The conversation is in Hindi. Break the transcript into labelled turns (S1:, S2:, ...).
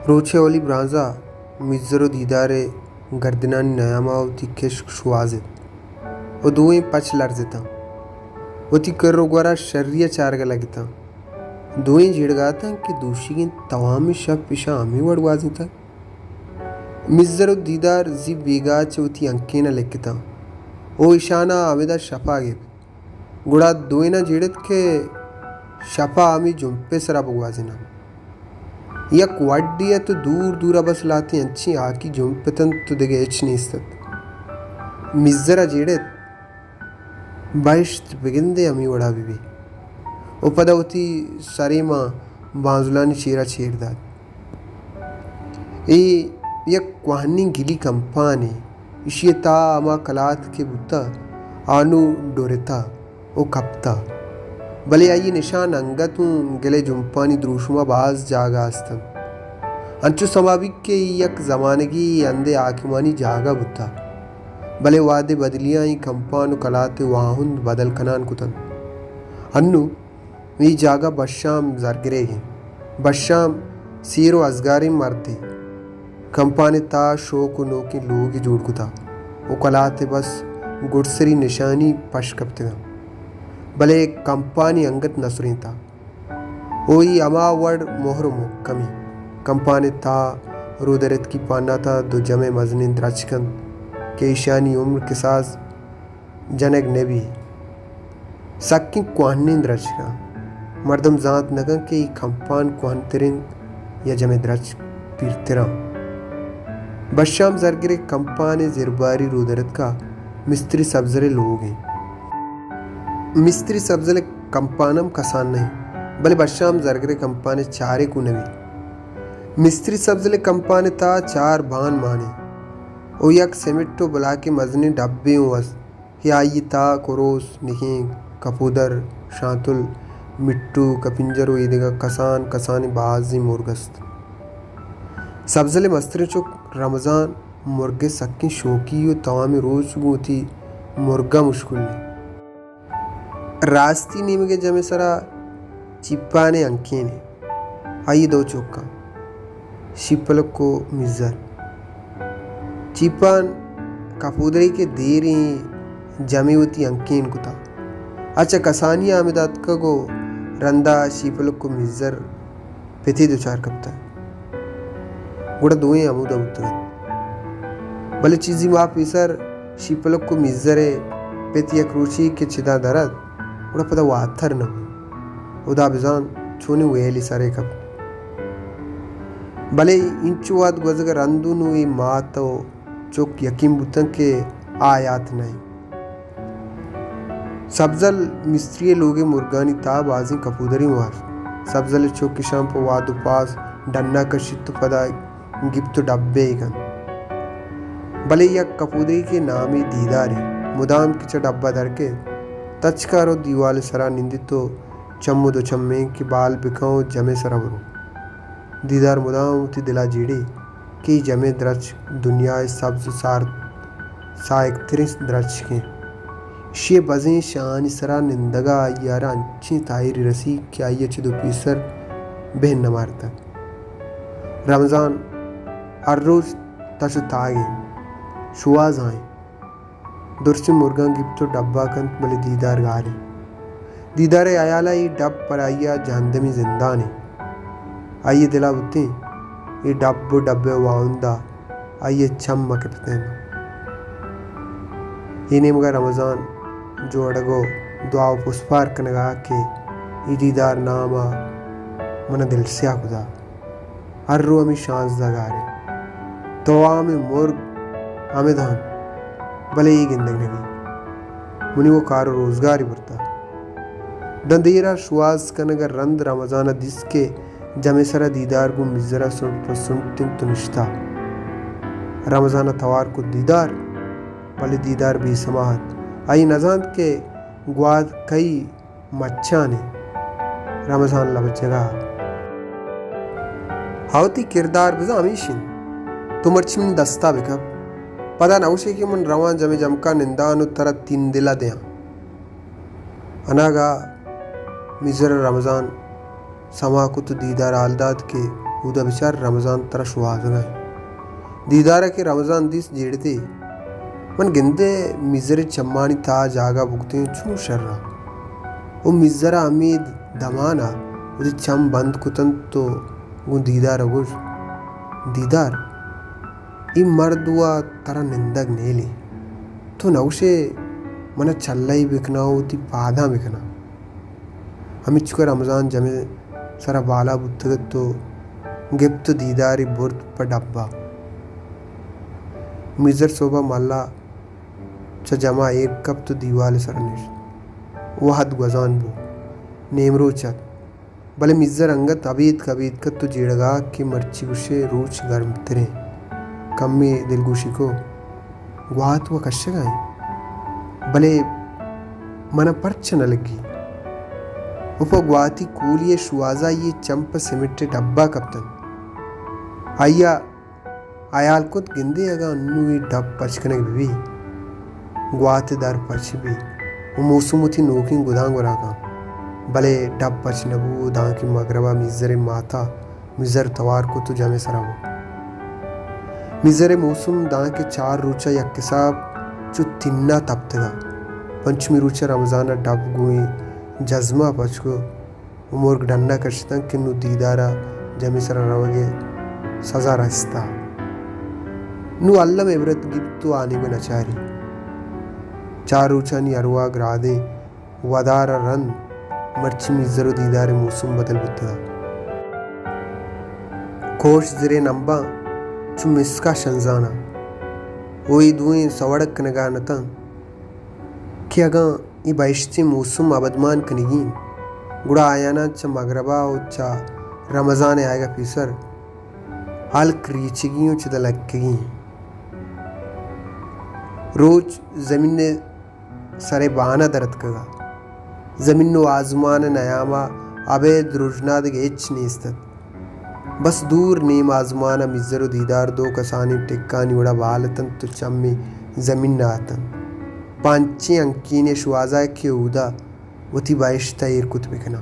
S1: रोचे ओली ब्रांजा मिज़रो दीदारे गर्दनानी नयामा उती केश शुआज़े ओ दुएं पच लर्ज़ता उती कर्रो ग्वारा शर्रिया चारगा लगता दुएं झिड़गाता कि दूशिगिन तवामी शब पिशा आमी वड़वाज़ता मिज़रो दीदार जी बेगा चौथी अंकेना लेकिता ओ इशाना आवेदा शपागे गुड़ा दुएना झिड़त के शपा आमी जुम्पे सरा बगवाजिना या क्वाड्डिया तो दूर दूरा बस लाती अंची आकी जुम्पेतन तो देगे एच नीस्तत मिज़रा झिड़त बाइश्त बिगिंदे अमी वड़ा बिबी ओ पदावती सरेमा बांजुलानी चेरा चेरदाद ए यक क्वाहनी गिली कंपाने इशियता अमा कलात के बुता आनु डोरेता ओ कप्ता भले आई निशान अंगतू गले जुम्पानी द्रूशुमा बाज जागा अस्तन अंचु समाबिक के यक जमानगी अंदे आकिमानी जागा बुता भले वादे बदलियां ई कंपानु कलाते वाहुंद बदल कनान कुतन अन्नु ई जागा बशाम जरगरेगे बशाम सीरो अजगारी मरते कंपाने ता शोक नोकी लोगी जोड़ कुता ओ कलाते बस गुड़सरी निशानी पश कपते भले कंपानी अंगत नसरी था ओई अमावड़ मोहर मुक्कमी कंपाने था रुदरत की पाना था दो जमे मजनिन द्रचकन के ईशानी उम्र के साथ जनक नबी सक्की क्वाहनिन द्रचका मर्दम जात नगन के कंपान क्वाहनतरिन या जमे द्रच पीरतरा बशाम जरगरे कंपाने जिरबारी रुदरत का मिस्त्री सब्जरे लोग हैं मिस्त्री सब्जले कंपानम कसान नहीं बले बशाम जरगरे कंपाने चारे को नवी मिस्त्री सब्जले कंपाने ता चार बान माने ओ यक सेमिट्टो बुला के मजनी डब्बे वस ही ता कोरोस निहिंग कपूदर शांतुल मिट्टू कपिंजरो ईदेगा कसान कसानी बाजी मुर्गस्त सब्जले मस्त्री चुक रमज़ान मुर्गे सक्की शौकी यो तवामी रोज गोती मुर्गा मुश्किल ने रास्ती नीमगे जमे सरा चिप्पाने अंके ने आई दो चौका शिपल को मिज़र चिप्पान कपूदरी के देरी जमे होती अंके इनकुता अच्छा कसानी आमिदात का गो रंदा शिपल को मिज़र पेथी दो चार कपता गुड़ा दोए अमुदा उतरत भले चीज़ी माप इसर शिपल को मिज़रे पेथी क्रूची के चिदा दरद उड़ा पता वाथर न उदा बिजान छूने वेली सारे कप भले इंचुआत गजगर अंदू नुई मातो चुक यकीम बुतन के आयात नहीं सब्जल मिस्त्री लोगे मुर्गानी ता बाजी कपूदरी वास सब्जल चुक किशाम पर वादु पास डन्ना कशित पदा गिफ्ट डब्बे गन भले यक कपूदरी के नामी दीदारी मुदाम किच डब्बा दर के तचकारो दीवाल सरा निंदितो चम्मु दो चम्मे की बाल बिखाओ जमे सरवरू दीदार मुदाम उती दिला जीड़ी की जमे द्रच दुनिया सब्ज सार साइक त्रिस द्रच के शे बजें शान सरा निंदगा यारा अंची ताहिरी रसी क्या ये चिदो पीसर बहन न मारता रमज़ान हर रोज तच तागे शुआज आए दुर्सी मुर्गा गिफ्टो डब्बा कंत बले दीदार गारे दीदारे आयाला ये डब पर आइया जहंदमी जिंदा ने आइए दिला बुत्ती ये डब्बो डब्बे वाउंदा आइए चम मकपते हैं ये मगर रमज़ान जो अड़गो दुआ पुष्पार कनगा के ये दीदार नामा मन दिल से आकुदा हर रो हमें शांस दगारे तो आमे मुर्ग आमे धान भले ही गिंदग नबी मुनि वो कारो रोजगारी बरता दंदेरा शुआस कनगर रंद रमज़ाना दिसके जमे सरा दीदार को मिज़रा सुनतिन तो निश्ता रमज़ाना तवार को दीदार भले दीदार भी समाहत आई नजान के ग्वाद कई मच्छा ने रमज़ान लब जगह हावती किरदार बिजा अमीशिन तुमरचिम दस्ता बिकब पदा नौशे की मन रवान जमे जमका निंदानु तरह तीन दिला दया अनागा मिज़र रमज़ान समाकुत दीदार आलदाद के उदा बिचार रमज़ान तरा शुआद गए दीदारा के रमज़ान दिस जेड़ते मन गिंदे मिजरे चम्मानी ता जागा बुगते छू शर्रा ओ मिजरा अमीद दमाना उदी चम बंद कुतन तो वो दीदार अगुज दीदार ई मर्दुआ तरा निंदक नेली तो नौशे मन चल्लाई बिकना होती पादा बिकना हम इच्छुक रमज़ान जमे सरा बाला बुद्धगत तो गिप्त दीदारी बुर्द पर डब्बा मिजर सोबा मल्ला च जमा एक कप तो दीवाल सरनिश वहद गजान बो नेमरो चत भले मिजर अंगत अबीद कबीद कत तो जेड़गा की मर्ची गुशे रोच गर्म तेरे कम्मी दिलगुशी को गुआत व कश्यगाई भले मन पर्च न लगी उप गुआती कूलिये शुआजा ये चंप सिमिट्रे डब्बा कप्तन आया आयाल कुत गिंदे अगा अन्नु डब पचकने भी गुआते दार पर्च भी वो मौसुमुथी नोकी गुदांग वरागा भले डब पच नबू दां की मगरबा मिजरे माता मिजर तवार को तो जमे सराबो मिजरे मौसम दां के 4 रूचा यक्साब चु तिन्ना तप्तगा पंचमी रूचा रमज़ाना डब गुई जज्मा पचको उमर डंडा कशता किन्नु दीदारा जमे सरा रवगे सजा रस्ता नु अल्लम एवरत गिप्तु आने में नचारी 4 रूचा नी अरुआ ग्रादे वदारा रन मर्ची मिजरो दीदारे मौसम बदल बुद्धगा कोश जिरे नंबा चु मिसका शंजाना वही दुएं सवड़क नगानता कि अगा ई बाइश्ती मौसम अबदमान कनिगीन गुड़ा आयाना च मगरबा और चा रमज़ान आएगा पीसर हाल क्रीचिगियों च दलक्की रोज ज़मीन ने सरे बाना दरद कगा ज़मीन नो आज़मान नयामा अबेद रुजनाद गेच नीस्तत बस दूर नीम आज़माना मिज़रो दीदार दो कसानी टिक्कानी उड़ा बालतन तो चम्मी ज़मीन नातन पांची अंकीने शुआजा के उदा वती बाइश तैर कुत बिकना